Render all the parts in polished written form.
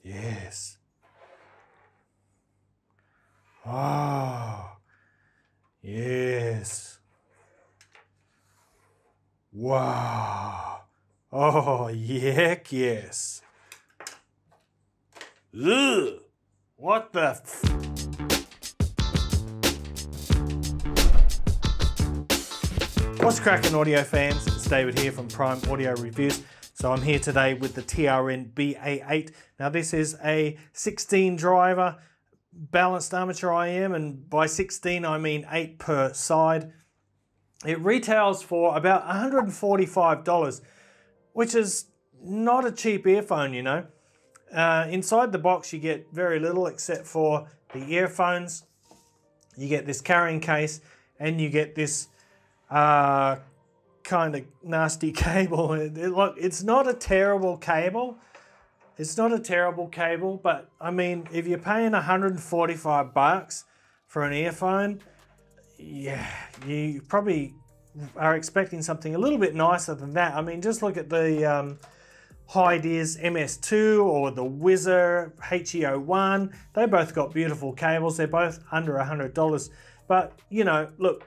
Yes. Oh, yes. Wow. Oh, heck yes. Ugh. What the What's cracking, audio fans? It's David here from Prime Audio Reviews. So I'm here today with the TRN BA8. Now this is a 16 driver balanced armature IM, and by 16 I mean 8 per side. It retails for about $145, which is not a cheap earphone, you know. Inside the box you get very little except for the earphones. You get this carrying case and you get this kind of nasty cable. Look, it's not a terrible cable. It's not a terrible cable, but I mean, if you're paying $145 for an earphone, yeah, you probably are expecting something a little bit nicer than that. I mean, just look at the Hi-Diz MS2 or the Whizzer HE01. They both got beautiful cables. They're both under $100. But, you know, look,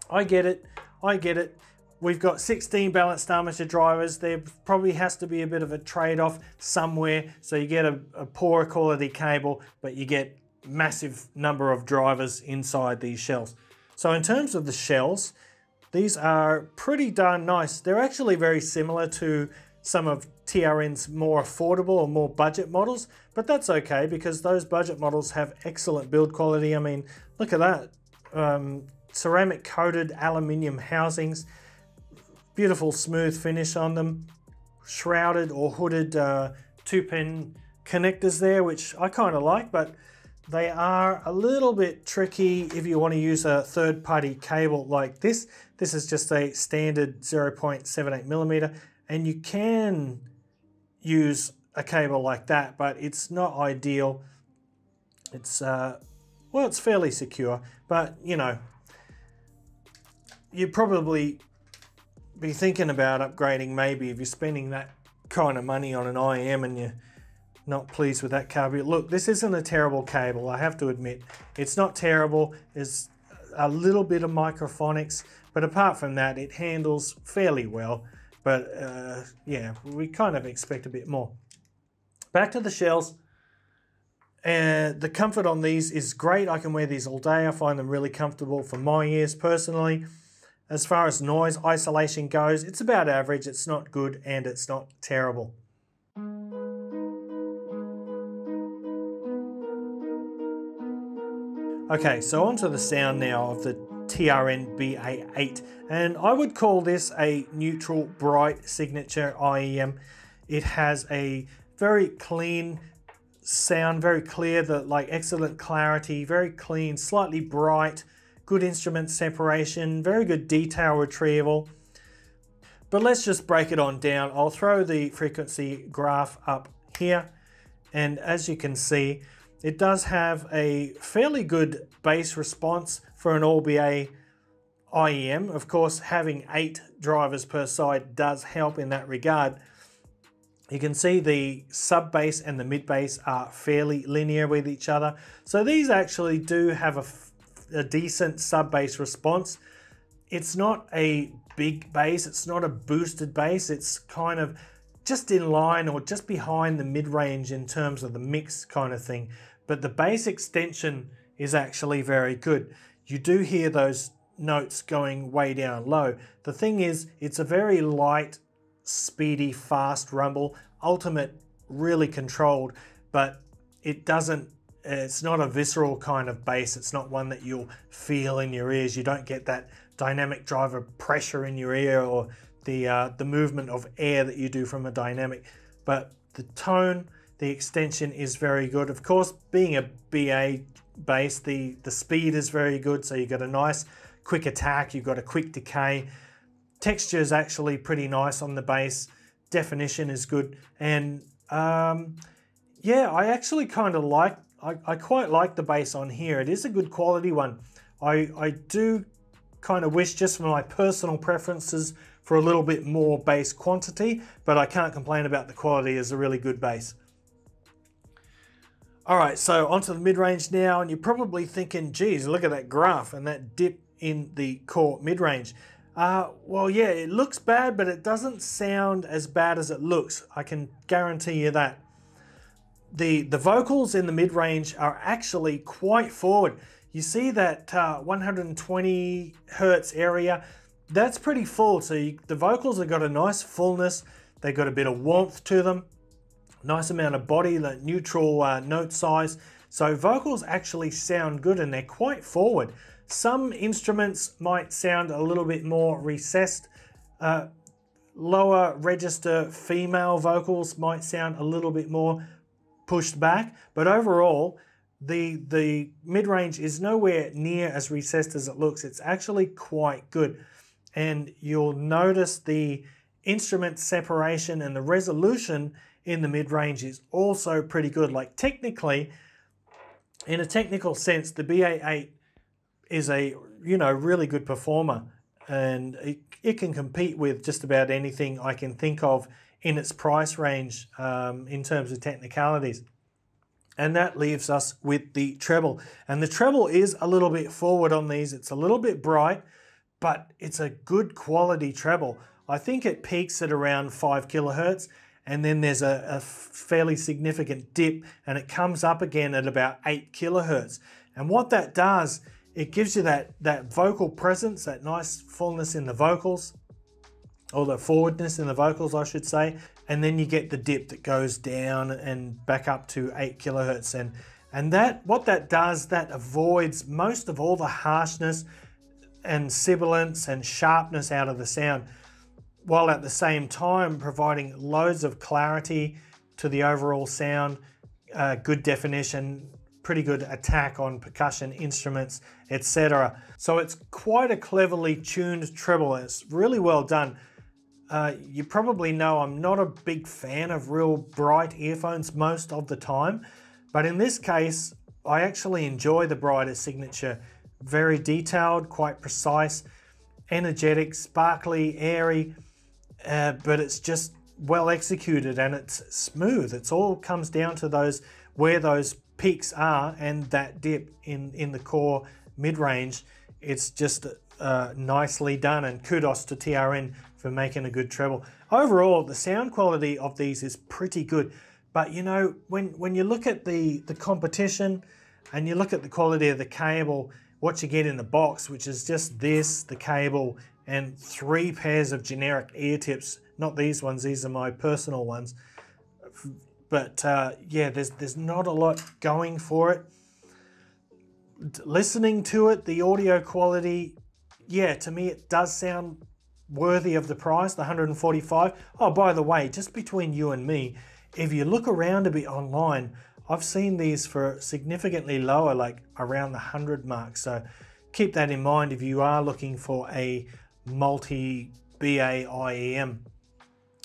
I get it. I get it. We've got 16 balanced armature drivers. There probably has to be a bit of a trade-off somewhere. So you get a poorer quality cable, but you get massive number of drivers inside these shells. So in terms of the shells, these are pretty darn nice. They're actually very similar to some of TRN's more affordable or more budget models, but that's okay because those budget models have excellent build quality. I mean, look at that. Ceramic coated aluminium housings, beautiful smooth finish on them, shrouded or hooded 2-pin connectors there, which I kind of like, but they are a little bit tricky if you want to use a third-party cable like this. This is just a standard 0.78mm, and you can use a cable like that, but it's not ideal. It's well, it's fairly secure, but you know, you'd probably be thinking about upgrading maybe if you're spending that kind of money on an IM and you're not pleased with that cable. Look, this isn't a terrible cable, I have to admit. It's not terrible. There's a little bit of microphonics, but apart from that, it handles fairly well. But yeah, we kind of expect a bit more. Back to the shells. The comfort on these is great. I can wear these all day. I find them really comfortable for my ears personally. As far as noise isolation goes, it's about average. It's not good and it's not terrible. Okay, so onto the sound now of the TRN BA8, and I would call this a neutral bright signature IEM. It has a very clean sound, very clear, excellent clarity, very clean, slightly bright, good instrument separation, very good detail retrieval. But let's just break it on down. I'll throw the frequency graph up here, and as you can see, it does have a fairly good bass response for an all-BA IEM. Of course, having 8 drivers per side does help in that regard. You can see the sub bass and the mid bass are fairly linear with each other. So these actually do have a decent sub bass response. It's not a big bass, it's not a boosted bass, it's kind of just in line or just behind the mid-range in terms of the mix kind of thing. But the bass extension is actually very good. You do hear those notes going way down low. The thing is, it's a very light, speedy, fast rumble. Ultimate, really controlled, but it's not a visceral kind of bass. It's not one that you'll feel in your ears. You don't get that dynamic driver pressure in your ear or the movement of air that you do from a dynamic. But the tone, the extension is very good. Of course, being a BA bass, the speed is very good, so you got a nice quick attack, you've got a quick decay. Texture is actually pretty nice on the bass. Definition is good, and yeah, I actually kind of like, I quite like the bass on here. It is a good quality one. I do kind of wish, just for my personal preferences for a little bit more bass quantity, but I can't complain about the quality as a really good bass. All right, so onto the mid-range now, and you're probably thinking, geez, look at that graph and that dip in the core mid-range. Well, yeah, it looks bad, but it doesn't sound as bad as it looks. I can guarantee you that. The vocals in the mid-range are actually quite forward. You see that 120 hertz area, that's pretty full. So the vocals have got a nice fullness. They've got a bit of warmth to them. Nice amount of body, the neutral note size. So vocals actually sound good and they're quite forward. Some instruments might sound a little bit more recessed. Lower register female vocals might sound a little bit more pushed back, but overall the mid-range is nowhere near as recessed as it looks. It's actually quite good, and you'll notice the instrument separation and the resolution in the mid-range is also pretty good. Like technically, in a technical sense, the BA8 is a really good performer, and it can compete with just about anything I can think of in its price range in terms of technicalities. And that leaves us with the treble. And the treble is a little bit forward on these. It's a little bit bright, but it's a good quality treble. I think it peaks at around 5 kilohertz, and then there's a fairly significant dip, and it comes up again at about 8 kilohertz. And what that does, it gives you that vocal presence, that nice fullness in the vocals, or the forwardness in the vocals, I should say. And then you get the dip that goes down and back up to 8 kilohertz. And what that does, that avoids most of all the harshness and sibilance and sharpness out of the sound, while at the same time providing loads of clarity to the overall sound, good definition, pretty good attack on percussion instruments, etc. So it's quite a cleverly tuned treble. It's really well done. You probably know I'm not a big fan of real bright earphones most of the time, but in this case, I actually enjoy the brighter signature. Very detailed, quite precise, energetic, sparkly, airy, but it's just well executed and it's smooth. It all comes down to where those peaks are and that dip in the core mid-range. It's just nicely done, and kudos to TRN for making a good treble. Overall, the sound quality of these is pretty good, but when you look at the competition and you look at the quality of the cable, what you get in the box, which is just this, the cable, and 3 pairs of generic ear tips. Not these ones, these are my personal ones. But yeah, there's not a lot going for it. Listening to it, the audio quality, yeah, to me it does sound worthy of the price, the $145. Oh, by the way, just between you and me, if you look around a bit online, I've seen these for significantly lower, like around the 100 mark. So keep that in mind if you are looking for a multi-BA IEM.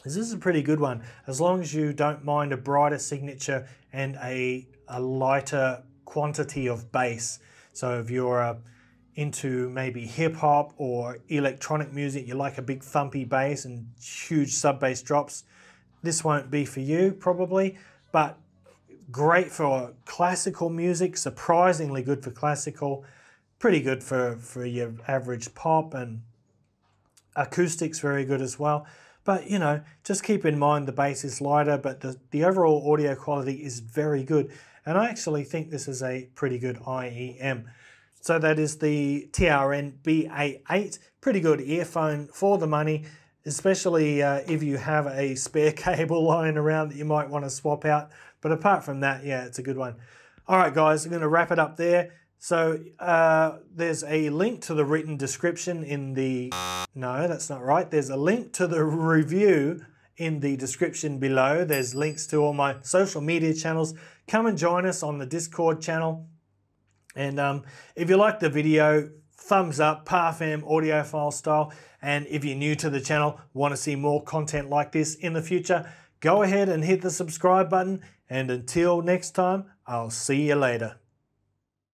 This is a pretty good one, as long as you don't mind a brighter signature and a lighter quantity of bass. So if you're into maybe hip hop or electronic music, you like a big thumpy bass and huge sub bass drops, this won't be for you probably, but great for classical music, surprisingly good for classical, pretty good for your average pop, and acoustics very good as well. But just keep in mind the bass is lighter, but the overall audio quality is very good. And I actually think this is a pretty good IEM. So that is the TRN BA8, pretty good earphone for the money, especially if you have a spare cable lying around that you might want to swap out. But apart from that, yeah, it's a good one. All right, guys, I'm going to wrap it up there. So there's a link to the written description in the... No, that's not right. There's a link to the review in the description below. There's links to all my social media channels. Come and join us on the Discord channel. And if you like the video, thumbs up, PARFAM audiophile style. And if you're new to the channel, want to see more content like this in the future, go ahead and hit the subscribe button. And until next time, I'll see you later.